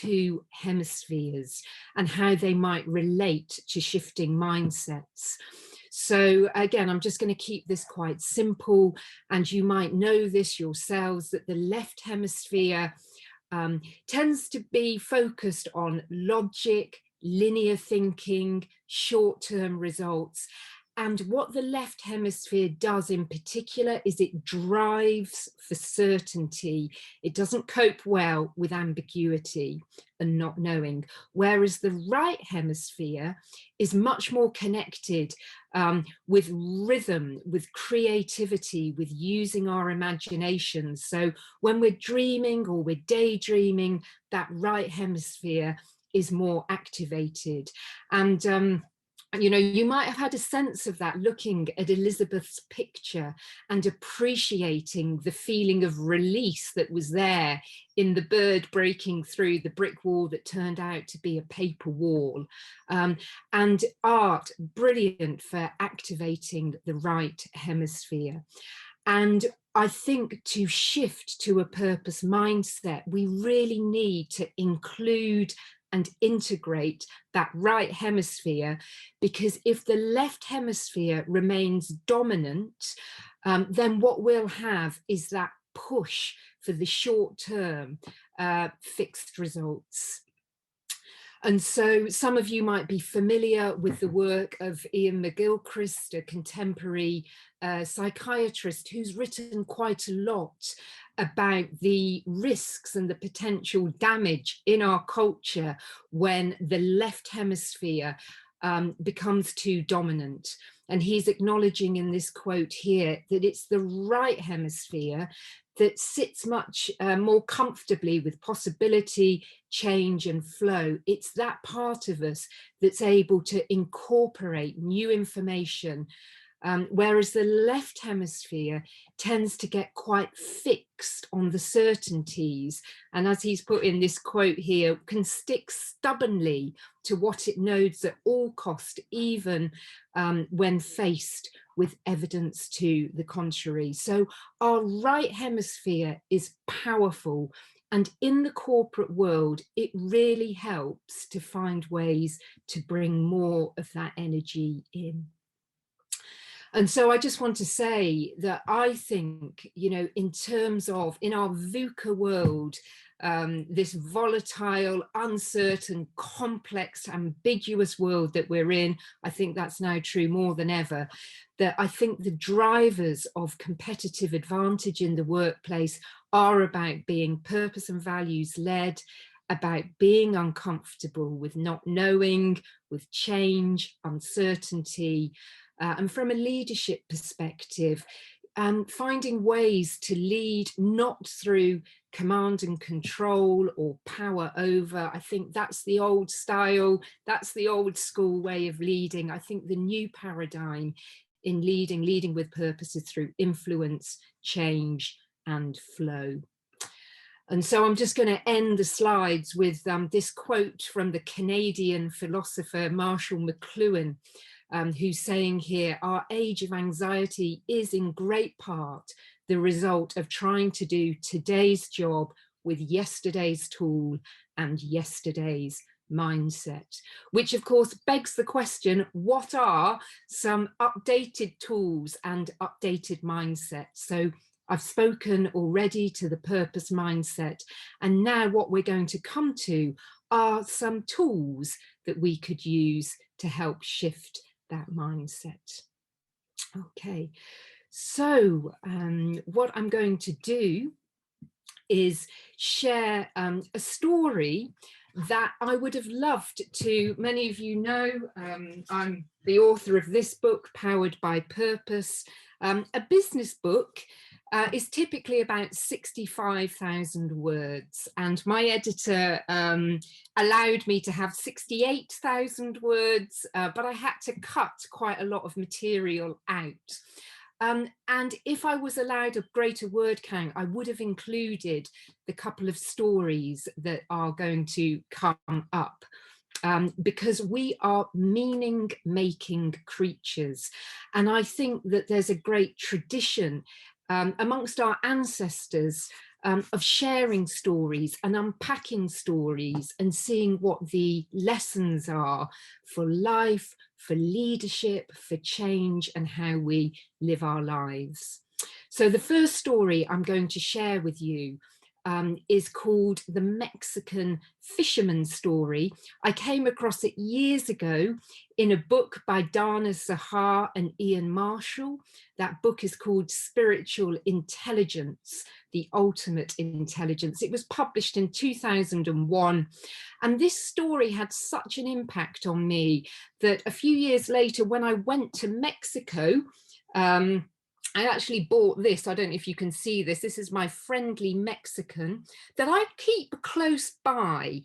two hemispheres and how they might relate to shifting mindsets. So again, I'm just going to keep this quite simple, and you might know this yourselves, that the left hemisphere tends to be focused on logic, linear thinking, short-term results. And what the left hemisphere does in particular is it drives for certainty. It doesn't cope well with ambiguity and not knowing. Whereas the right hemisphere is much more connected with rhythm, with creativity, with using our imaginations. So when we're dreaming or we're daydreaming, that right hemisphere is more activated. And you know, you might have had a sense of that looking at Elizabeth's picture and appreciating the feeling of release that was there in the bird breaking through the brick wall that turned out to be a paper wall. And art, brilliant for activating the right hemisphere. And I think to shift to a purpose mindset, we really need to include and integrate that right hemisphere, because if the left hemisphere remains dominant, then what we'll have is that push for the short-term fixed results. And so some of you might be familiar with the work of Ian McGilchrist, a contemporary psychiatrist who's written quite a lot about the risks and the potential damage in our culture when the left hemisphere becomes too dominant. And he's acknowledging in this quote here that it's the right hemisphere that sits much more comfortably with possibility, change and flow. It's that part of us that's able to incorporate new information, whereas the left hemisphere tends to get quite fixed on the certainties, and as he's put in this quote here, can stick stubbornly to what it knows at all cost, even when faced with evidence to the contrary. So our right hemisphere is powerful, and in the corporate world, it really helps to find ways to bring more of that energy in. And so I just want to say that I think, you know, in terms of, in our VUCA world, this volatile, uncertain, complex, ambiguous world that we're in, I think that's now true more than ever, that I think the drivers of competitive advantage in the workplace are about being purpose and values led, about being uncomfortable with not knowing, with change, uncertainty, and from a leadership perspective, finding ways to lead not through command and control or power over. I think that's the old style, that's the old school way of leading. I think the new paradigm in leading with purpose is through influence, change and flow. And so I'm just going to end the slides with this quote from the Canadian philosopher Marshall McLuhan, who's saying here, our age of anxiety is in great part the result of trying to do today's job with yesterday's tool and yesterday's mindset, which of course begs the question, what are some updated tools and updated mindsets? So I've spoken already to the purpose mindset, and now what we're going to come to are some tools that we could use to help shift that mindset. Okay, so what I'm going to do is share a story that I would have loved to, many of you know, I'm the author of this book, Powered by Purpose. A business book is typically about 65,000 words, and my editor allowed me to have 68,000 words, but I had to cut quite a lot of material out. And if I was allowed a greater word count, I would have included the couple of stories that are going to come up. Because we are meaning-making creatures. And I think that there's a great tradition amongst our ancestors of sharing stories and unpacking stories and seeing what the lessons are for life, for leadership, for change, and how we live our lives. So the first story I'm going to share with you is called The Mexican Fisherman Story. I came across it years ago in a book by Dana Sahar and Ian Marshall. That book is called Spiritual Intelligence, The Ultimate Intelligence. It was published in 2001. And this story had such an impact on me that a few years later, when I went to Mexico, I actually bought this. I don't know if you can see this. This is my friendly Mexican that I keep close by.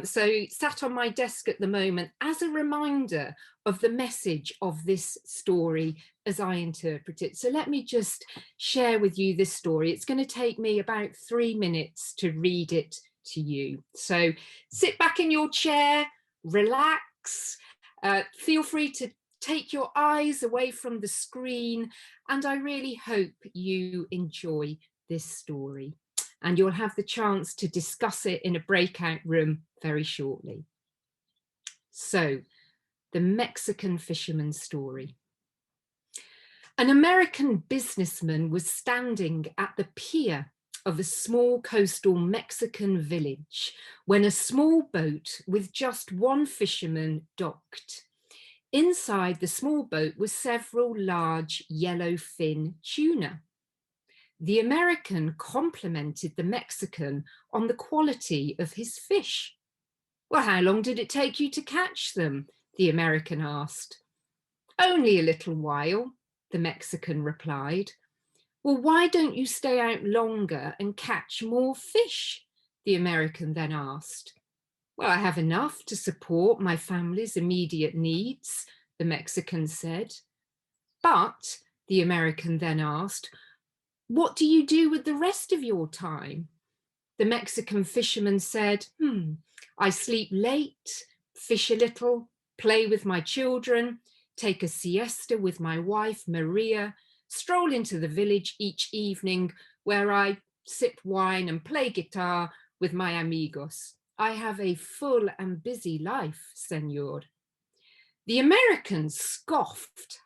So sat on my desk at the moment as a reminder of the message of this story as I interpret it. So let me just share with you this story. It's going to take me about 3 minutes to read it to you. So sit back in your chair, relax, feel free to take your eyes away from the screen, and I really hope you enjoy this story. And you'll have the chance to discuss it in a breakout room very shortly. So, the Mexican Fisherman Story. An American businessman was standing at the pier of a small coastal Mexican village when a small boat with just one fisherman docked. Inside the small boat were several large yellowfin tuna. The American complimented the Mexican on the quality of his fish. "Well, how long did it take you to catch them?" the American asked. "Only a little while," the Mexican replied. "Well, why don't you stay out longer and catch more fish?" the American then asked. "Well, I have enough to support my family's immediate needs," the Mexican said. "But," the American then asked, "what do you do with the rest of your time?" The Mexican fisherman said, "I sleep late, fish a little, play with my children, take a siesta with my wife, Maria, stroll into the village each evening where I sip wine and play guitar with my amigos. I have a full and busy life, senor." The American scoffed.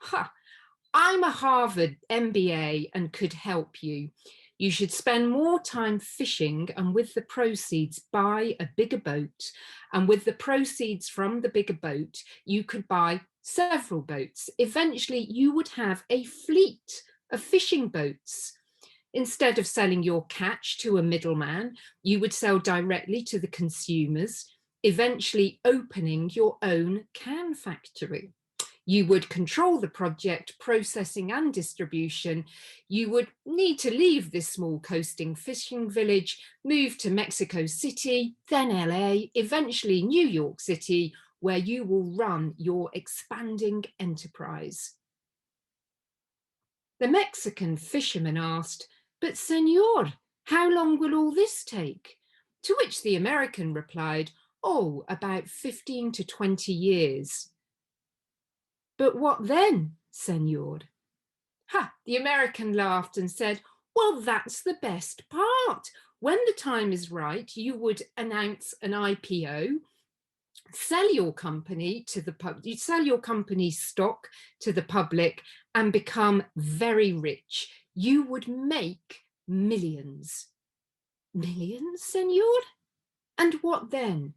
"I'm a Harvard MBA and could help you. You should spend more time fishing and with the proceeds buy a bigger boat. And with the proceeds from the bigger boat, you could buy several boats. Eventually, you would have a fleet of fishing boats. Instead of selling your catch to a middleman, you would sell directly to the consumers, eventually opening your own can factory. You would control the project, processing and distribution. You would need to leave this small coasting fishing village, move to Mexico City, then LA, eventually New York City, where you will run your expanding enterprise." The Mexican fisherman asked, "But senor, how long will all this take?" To which the American replied, "Oh, about 15 to 20 years. "But what then, senor?" The American laughed and said, "Well, that's the best part. When the time is right, you would announce an IPO, sell your company to the public, you sell your company's stock to the public and become very rich. You would make millions." "Millions, senor? And what then?"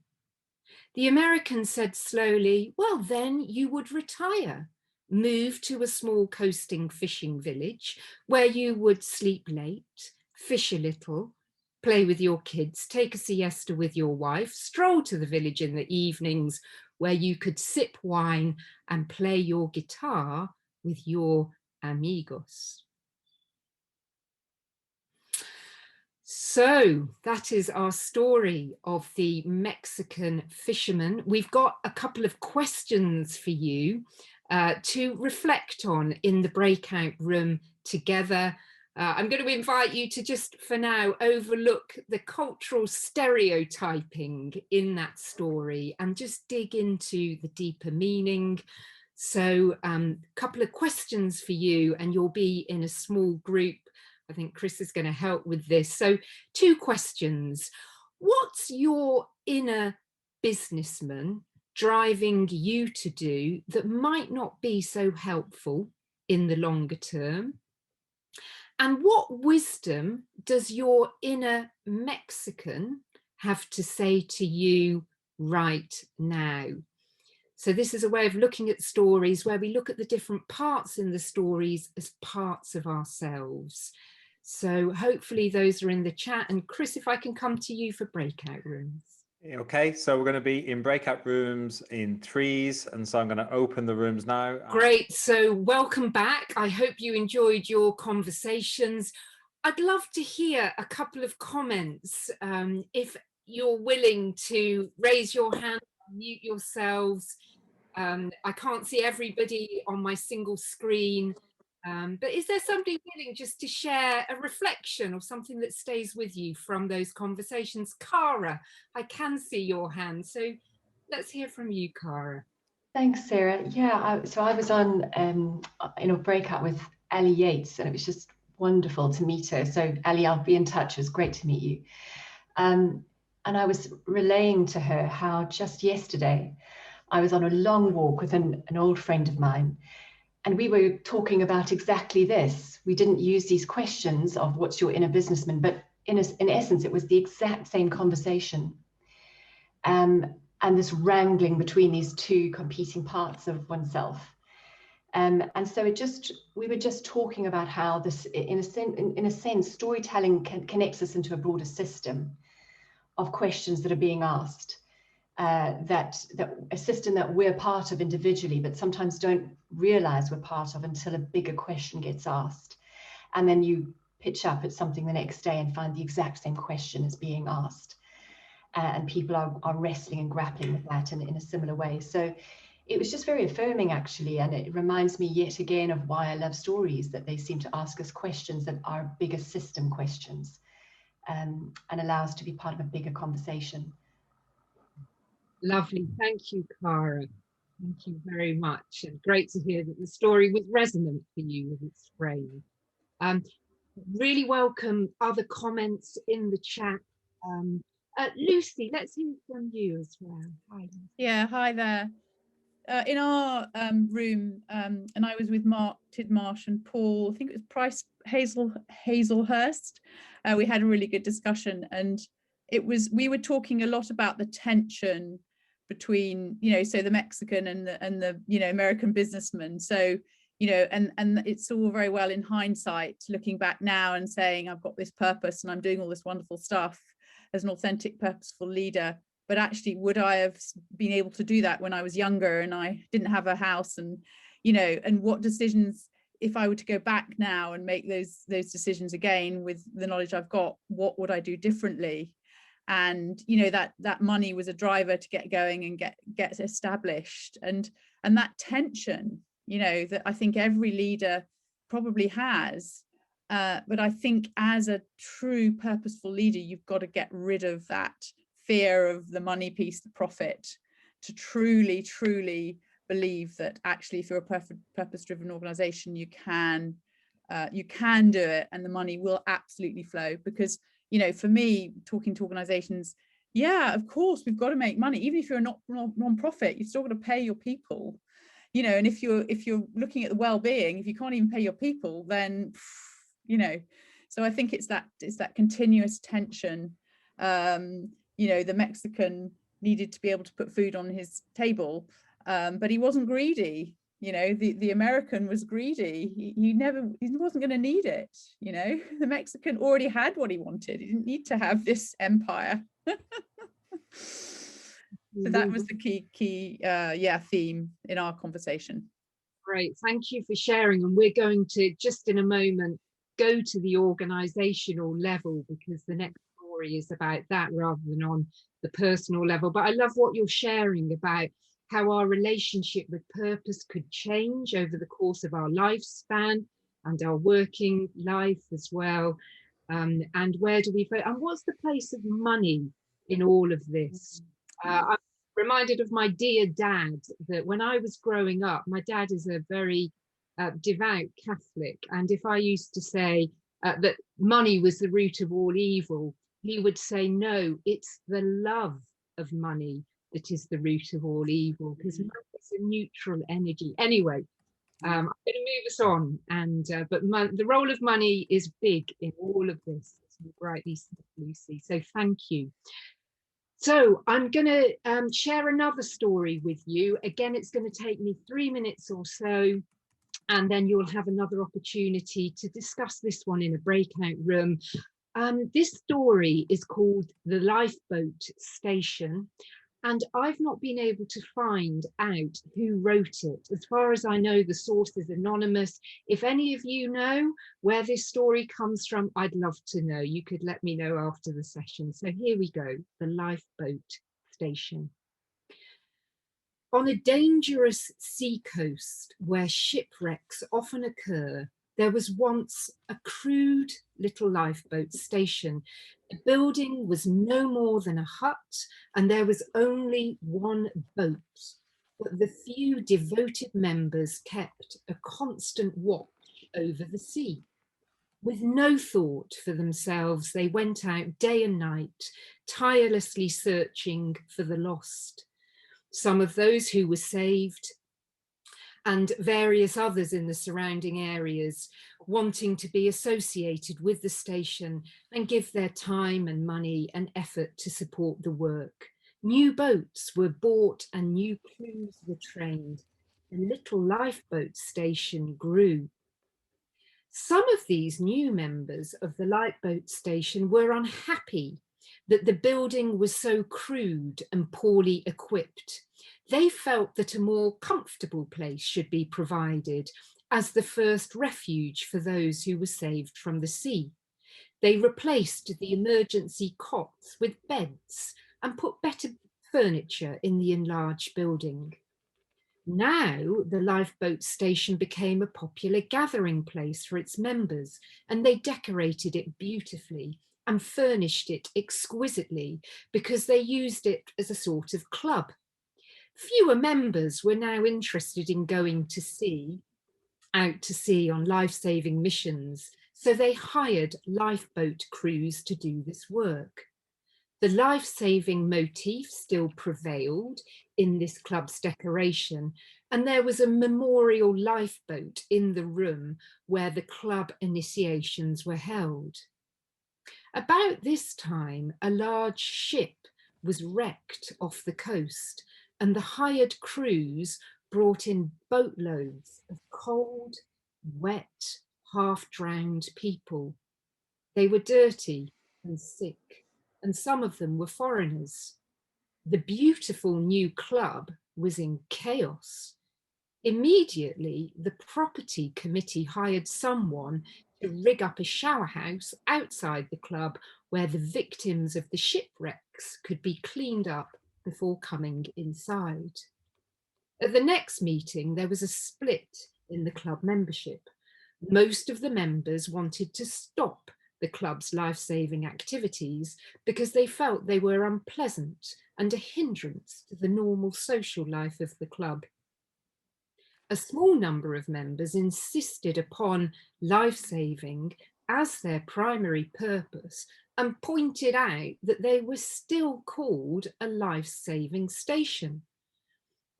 The American said slowly, "Well, then you would retire, move to a small coasting fishing village where you would sleep late, fish a little, play with your kids, take a siesta with your wife, stroll to the village in the evenings where you could sip wine and play your guitar with your amigos." So that is our story of the Mexican fisherman. We've got a couple of questions for you to reflect on in the breakout room together. I'm going to invite you to just for now overlook the cultural stereotyping in that story and just dig into the deeper meaning. So a couple of questions for you, and you'll be in a small group I think Chris is going to help with this. So 2 questions. What's your inner businessman driving you to do that might not be so helpful in the longer term? And what wisdom does your inner Mexican have to say to you right now? So this is a way of looking at stories where we look at the different parts in the stories as parts of ourselves. So hopefully those are in the chat. And Chris, if I can come to you for breakout rooms. Okay, so we're going to be in breakout rooms in 3s, and so I'm going to open the rooms now. Great, so welcome back. I hope you enjoyed your conversations. I'd love to hear a couple of comments. If you're willing to raise your hand, mute yourselves. I can't see everybody on my single screen. But is there somebody willing just to share a reflection or something that stays with you from those conversations? Cara, I can see your hand, so let's hear from you, Cara. Thanks, Sarah. Yeah, so I was on in a breakout with Ellie Yates, and it was just wonderful to meet her. So Ellie, I'll be in touch. It was great to meet you. And I was relaying to her how just yesterday I was on a long walk with an old friend of mine, and we were talking about exactly this. We didn't use these questions of what's your inner businessman, but in essence, it was the exact same conversation. And this wrangling between these 2 competing parts of oneself. And so we were just talking about how this, in a sense, storytelling connects us into a broader system of questions that are being asked, that a system that we're part of individually, but sometimes don't realize we're part of until a bigger question gets asked. And then you pitch up at something the next day and find the exact same question is being asked. And people are wrestling and grappling with that in a similar way. So it was just very affirming, actually, and it reminds me yet again of why I love stories, that they seem to ask us questions that are bigger system questions, and allow us to be part of a bigger conversation. Lovely, thank you, Cara. Thank you very much, and great to hear that the story was resonant for you with its frame. Really welcome other comments in the chat. Lucy, let's hear from you as well. Hi. Yeah, hi there. In our room, and I was with Mark Tidmarsh and Paul, I think it was Price Hazelhurst. We had a really good discussion, and we were talking a lot about the tension between, so the Mexican and the American businessman. So, and it's all very well in hindsight, looking back now and saying, I've got this purpose and I'm doing all this wonderful stuff as an authentic, purposeful leader. But actually, would I have been able to do that when I was younger and I didn't have a house? And, and what decisions, if I were to go back now and make those decisions again with the knowledge I've got, what would I do differently? And, that money was a driver to get going and get established. And that tension, that I think every leader probably has. But I think as a true purposeful leader, you've got to get rid of that fear of the money piece, the profit, to truly believe that actually, if you're a purpose-driven organization, you can do it, and the money will absolutely flow. Because, for me, talking to organizations, yeah, of course, we've got to make money. Even if you're a non-profit, you've still got to pay your people. And if you're looking at the well-being, if you can't even pay your people, then so I think it's that continuous tension. The Mexican needed to be able to put food on his table, but he wasn't greedy. The American was greedy. He wasn't going to need it. The Mexican already had what he wanted. He didn't need to have this empire. So that was the key theme in our conversation. Great, thank you for sharing. And we're going to just in a moment go to the organizational level, because the next story is about that rather than on the personal level. But I love what you're sharing about how our relationship with purpose could change over the course of our lifespan and our working life as well. And where do we and what's the place of money in all of this? I'm reminded of my dear dad, that when I was growing up, my dad is a very devout Catholic, and if I used to say, that money was the root of all evil, he would say, no, it's the love of money that is the root of all evil, because money is a neutral energy. Anyway, I'm going to move us on, and but the role of money is big in all of this, as you rightly said, Lucy. So thank you. So I'm going to share another story with you. Again, it's going to take me 3 minutes or so, and then you'll have another opportunity to discuss this one in a breakout room. This story is called The Lifeboat Station, and I've not been able to find out who wrote it. As far as I know, the source is anonymous. If any of you know where this story comes from, I'd love to know. You could let me know after the session. So here we go, The Lifeboat Station. On a dangerous seacoast where shipwrecks often occur, there was once a crude little lifeboat station. The building was no more than a hut, and there was only one boat. But the few devoted members kept a constant watch over the sea. With no thought for themselves, they went out day and night, tirelessly searching for the lost. Some of those who were saved, and various others in the surrounding areas wanting to be associated with the station and give their time and money and effort to support the work. New boats were bought and new crews were trained. The little lifeboat station grew. Some of these new members of the lifeboat station were unhappy that the building was so crude and poorly equipped. They felt that a more comfortable place should be provided as the first refuge for those who were saved from the sea. They replaced the emergency cots with beds and put better furniture in the enlarged building. Now the lifeboat station became a popular gathering place for its members, and they decorated it beautifully and furnished it exquisitely because they used it as a sort of club. Fewer members were now interested in going to sea, out to sea on life-saving missions, so they hired lifeboat crews to do this work. The life-saving motif still prevailed in this club's decoration, and there was a memorial lifeboat in the room where the club initiations were held. About this time, a large ship was wrecked off the coast, and the hired crews brought in boatloads of cold, wet, half-drowned people. They were dirty and sick, and some of them were foreigners. The beautiful new club was in chaos. Immediately, the property committee hired someone to rig up a shower house outside the club where the victims of the shipwrecks could be cleaned up before coming inside. At the next meeting, there was a split in the club membership. Most of the members wanted to stop the club's life-saving activities because they felt they were unpleasant and a hindrance to the normal social life of the club. A small number of members insisted upon life-saving as their primary purpose and pointed out that they were still called a life-saving station.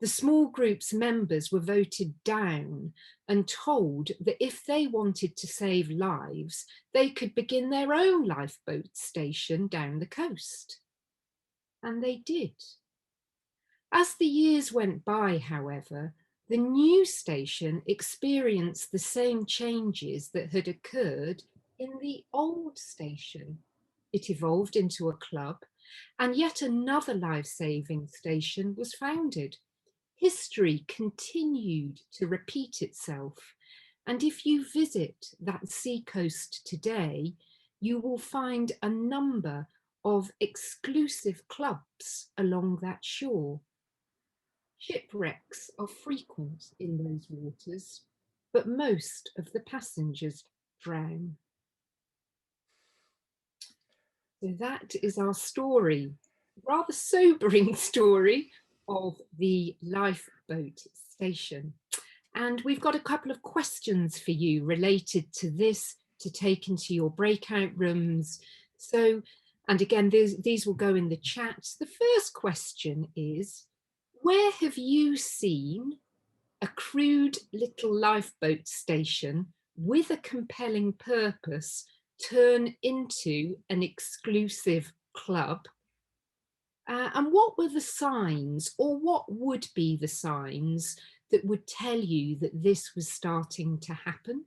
The small group's members were voted down and told that if they wanted to save lives, they could begin their own lifeboat station down the coast. And they did. As the years went by, however, the new station experienced the same changes that had occurred in the old station. It evolved into a club, and yet another life-saving station was founded. History continued to repeat itself, and if you visit that seacoast today, you will find a number of exclusive clubs along that shore. Shipwrecks are frequent in those waters, but most of the passengers drown. So that is our story, rather sobering story of the lifeboat station. And we've got a couple of questions for you related to this to take into your breakout rooms. So, and again, these will go in the chat. The first question is, where have you seen a crude little lifeboat station with a compelling purpose turn into an exclusive club? And what were the signs, or what would be the signs that would tell you that this was starting to happen?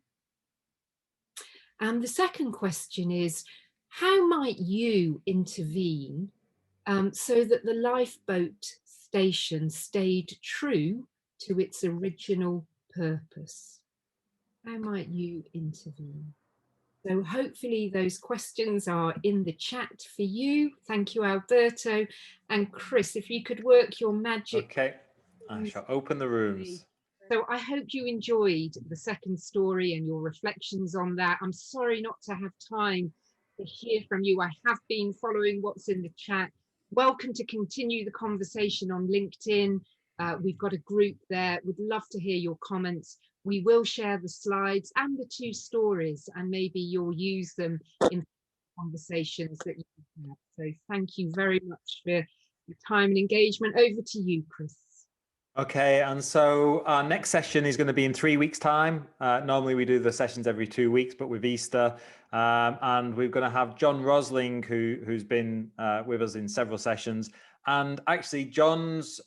And the second question is, how might you intervene so that the lifeboat station stayed true to its original purpose? How might you intervene? So hopefully those questions are in the chat for you. Thank you, Alberto. And Chris, if you could work your magic. Okay, I shall open the rooms. So I hope you enjoyed the second story and your reflections on that. I'm sorry not to have time to hear from you. I have been following what's in the chat. Welcome to continue the conversation on LinkedIn. We've got a group there. Would love to hear your comments. We will share the slides and the two stories, and maybe you'll use them in conversations that you have. So thank you very much for your time and engagement. Over to you, Chris. Okay, and so our next session is going to be in 3 weeks' time. Normally we do the sessions every 2 weeks, but with Easter, and we're going to have John Rosling, who's been with us in several sessions. And actually, John's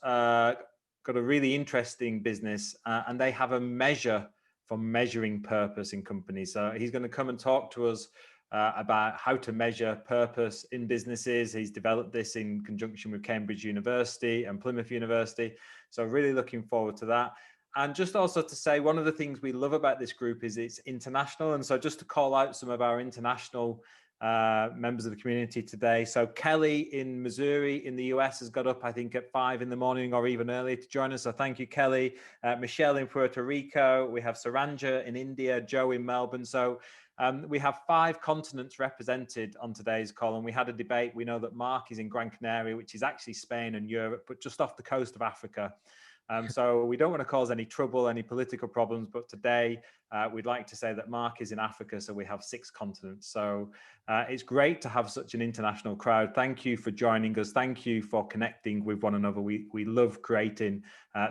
got a really interesting business, and they have a measure for measuring purpose in companies. So he's going to come and talk to us about how to measure purpose in businesses. He's developed this in conjunction with Cambridge University and Plymouth University. So really looking forward to that. And just also to say, one of the things we love about this group is it's international. And so just to call out some of our international members of the community today. So Kelly in Missouri in the US has got up, I think, at 5 in the morning or even earlier to join us. So thank you, Kelly. Michelle in Puerto Rico. We have Saranja in India, Joe in Melbourne. So we have 5 continents represented on today's call, and we had a debate. We know that Mark is in Gran Canaria, which is actually Spain and Europe, but just off the coast of Africa. So we don't want to cause any trouble, any political problems, but today we'd like to say that Mark is in Africa, so we have 6 continents. So it's great to have such an international crowd. Thank you for joining us. Thank you for connecting with one another. We love creating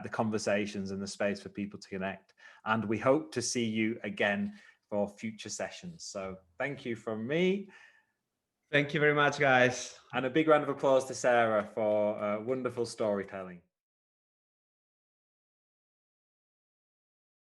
the conversations and the space for people to connect. And we hope to see you again for future sessions. So thank you from me. Thank you very much, guys. And a big round of applause to Sarah for wonderful storytelling.